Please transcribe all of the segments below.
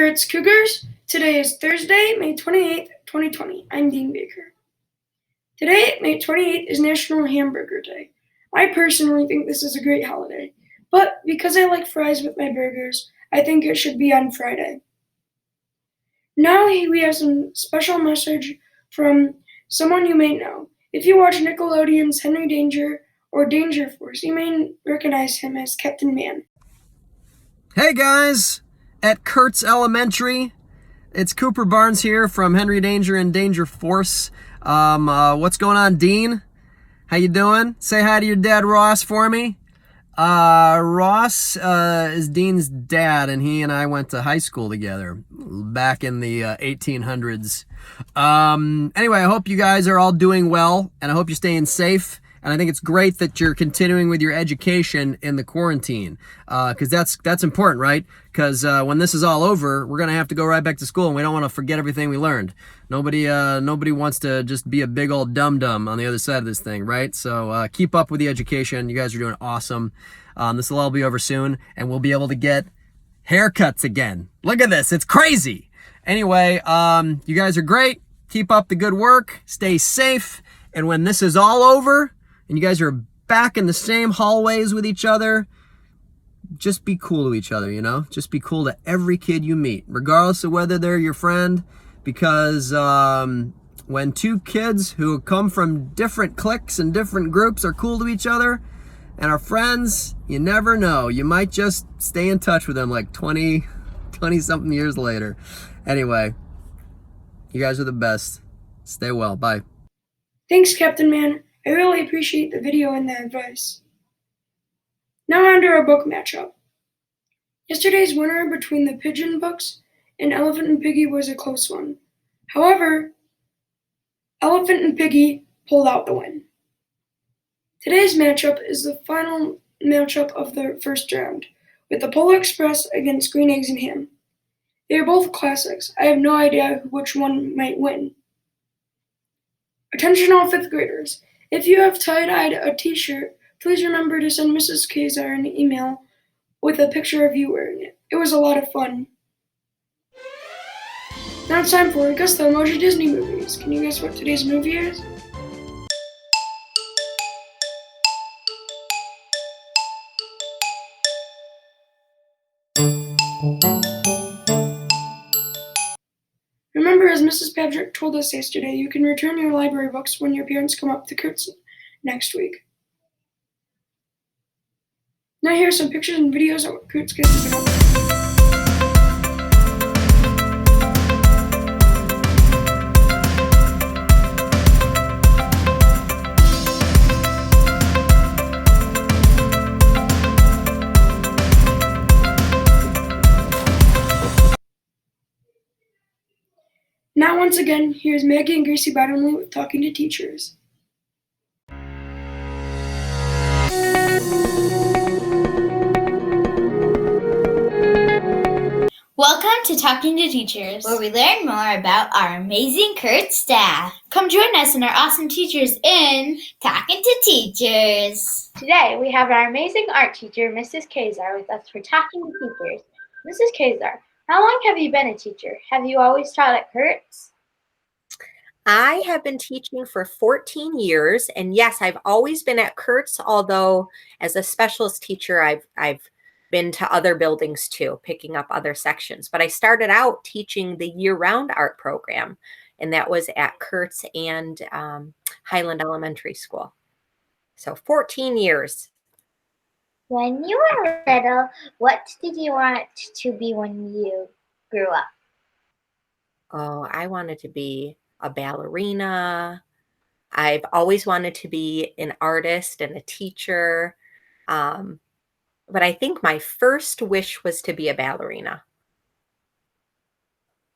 Kurtz Cougars. Today is Thursday, May 28th, 2020. I'm Dean Baker. Today, May 28th, is National Hamburger Day. I personally think this is a great holiday, but because I like fries with my burgers, I think it should be on Friday. Now we have some special message from someone you may know. If you watch Nickelodeon's Henry Danger or Danger Force, you may recognize him as Captain Man. Hey guys, at Kurtz Elementary, it's Cooper Barnes here from Henry Danger and Danger Force. What's going on, Dean? How you doing? Say hi to your dad, Ross, for me. Ross is Dean's dad, and he and I went to high school together back in the 1800s. Anyway, I hope you guys are all doing well, and I hope you're staying safe. And I think it's great that you're continuing with your education in the quarantine, because that's important, right? Because when this is all over, we're gonna have to go right back to school, and we don't want to forget everything we learned. Nobody wants to just be a big old dum-dum on the other side of this thing, right? So keep up with the education. You guys are doing awesome. This will all be over soon, and we'll be able to get haircuts again. Look at this, it's crazy. Anyway, you guys are great. Keep up the good work. Stay safe. And when this is all over, and you guys are back in the same hallways with each other, just be cool to each other, you know? Just be cool to every kid you meet, regardless of whether they're your friend, because when two kids who come from different cliques and different groups are cool to each other and are friends, you never know. You might just stay in touch with them like 20-something years later. Anyway, you guys are the best. Stay well. Bye. Thanks, Captain Man. I really appreciate the video and the advice. Now on to our book matchup. Yesterday's winner between the Pigeon books and Elephant and Piggy was a close one. However, Elephant and Piggy pulled out the win. Today's matchup is the final matchup of the first round, with the Polar Express against Green Eggs and Ham. They are both classics. I have no idea which one might win. Attention all 5th graders. If you have tie-dyed a t-shirt, please remember to send Mrs. Kazar an email with a picture of you wearing it. It was a lot of fun. Now it's time for Guess the Emoji Disney Movies. Can you guess what today's movie is? Remember, as Mrs. Patrick told us yesterday, you can return your library books when your parents come up to Kurtz next week. Now here are some pictures and videos of what Kurtz kids have been up to. Now once again, here's Maggie and Gracie Bottomley with Talking to Teachers. Welcome to Talking to Teachers, where we learn more about our amazing Kurtz staff. Come join us and our awesome teachers in Talking to Teachers. Today, we have our amazing art teacher, Mrs. Kazar, with us for Talking to Teachers. Mrs. Kazar, how long have you been a teacher? Have you always taught at Kurtz? I have been teaching for 14 years, and yes, I've always been at Kurtz, although as a specialist teacher, I've been to other buildings too, picking up other sections. But I started out teaching the year-round art program, and that was at Kurtz and Highland Elementary School. So 14 years. When you were little, what did you want to be when you grew up? Oh, I wanted to be a ballerina. I've always wanted to be an artist and a teacher. But I think my first wish was to be a ballerina.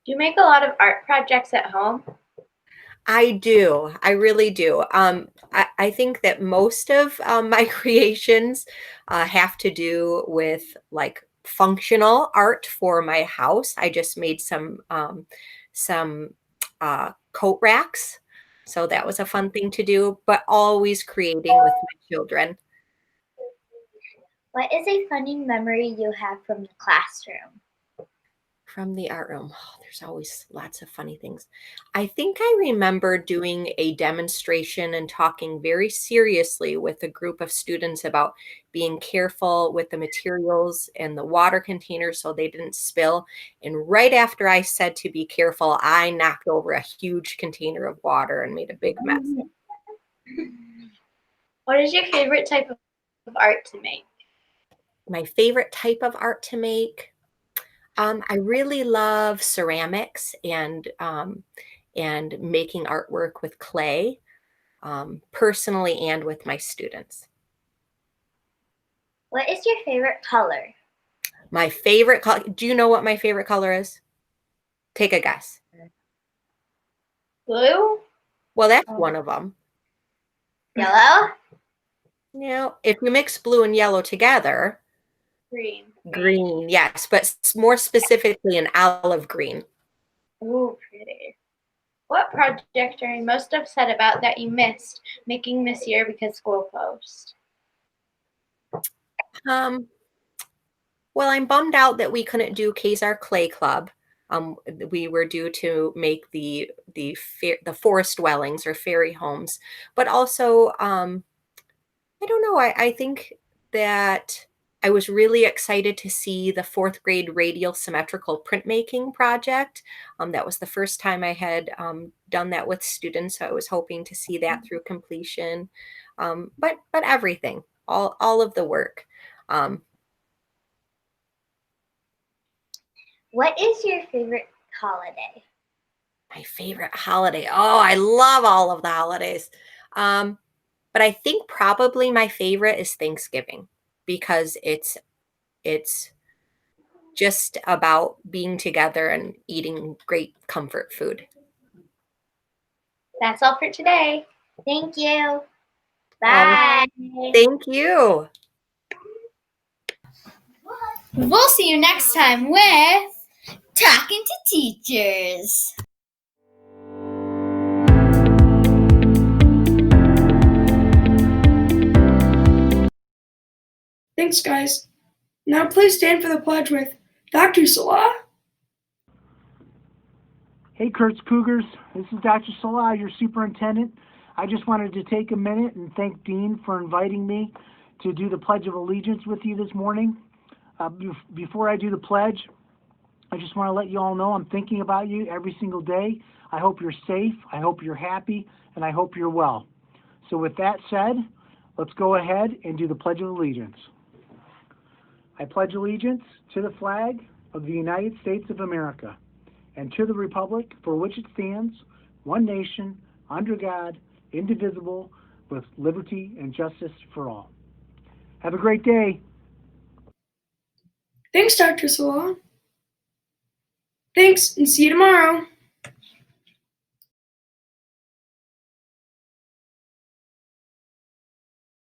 Do you make a lot of art projects at home? I do. I really do. I think that most of my creations have to do with like functional art for my house. I just made some coat racks. So that was a fun thing to do, but always creating with my children. What is a funny memory you have from the classroom? From the art room. Oh, there's always lots of funny things. I think I remember doing a demonstration and talking very seriously with a group of students about being careful with the materials and the water containers so they didn't spill. And right after I said to be careful, I knocked over a huge container of water and made a big mess. What is your favorite type of art to make? My favorite type of art to make. I really love ceramics and making artwork with clay, personally and with my students. What is your favorite color? My favorite color. Do you know what my favorite color is? Take a guess. Blue? Well, that's one of them. Yellow? If you mix blue and yellow together, Green. green, yes, but more specifically an olive green. Ooh, pretty. What project are you most upset about that you missed making this year because school closed? Well, I'm bummed out that we couldn't do Kezar Clay Club. We were due to make the forest dwellings or fairy homes, but also I don't know. I think that I was really excited to see the 4th grade radial symmetrical printmaking project. That was the first time I had done that with students, so I was hoping to see that through completion. But everything, all of the work. What is your favorite holiday? My favorite holiday. Oh, I love all of the holidays. But I think probably my favorite is Thanksgiving because it's just about being together and eating great comfort food. That's all for today. Thank you. Bye. Thank you. We'll see you next time with Talking to Teachers. Thanks, guys. Now please stand for the pledge with Dr. Salah. Hey, Kurtz Cougars. This is Dr. Salah, your superintendent. I just wanted to take a minute and thank Dean for inviting me to do the Pledge of Allegiance with you this morning. Before I do the pledge, I just want to let you all know I'm thinking about you every single day. I hope you're safe, I hope you're happy, and I hope you're well. So with that said, let's go ahead and do the Pledge of Allegiance. I pledge allegiance to the flag of the United States of America and to the republic for which it stands, one nation, under God, indivisible, with liberty and justice for all. Have a great day. Thanks, Dr. Salah. Thanks, and see you tomorrow.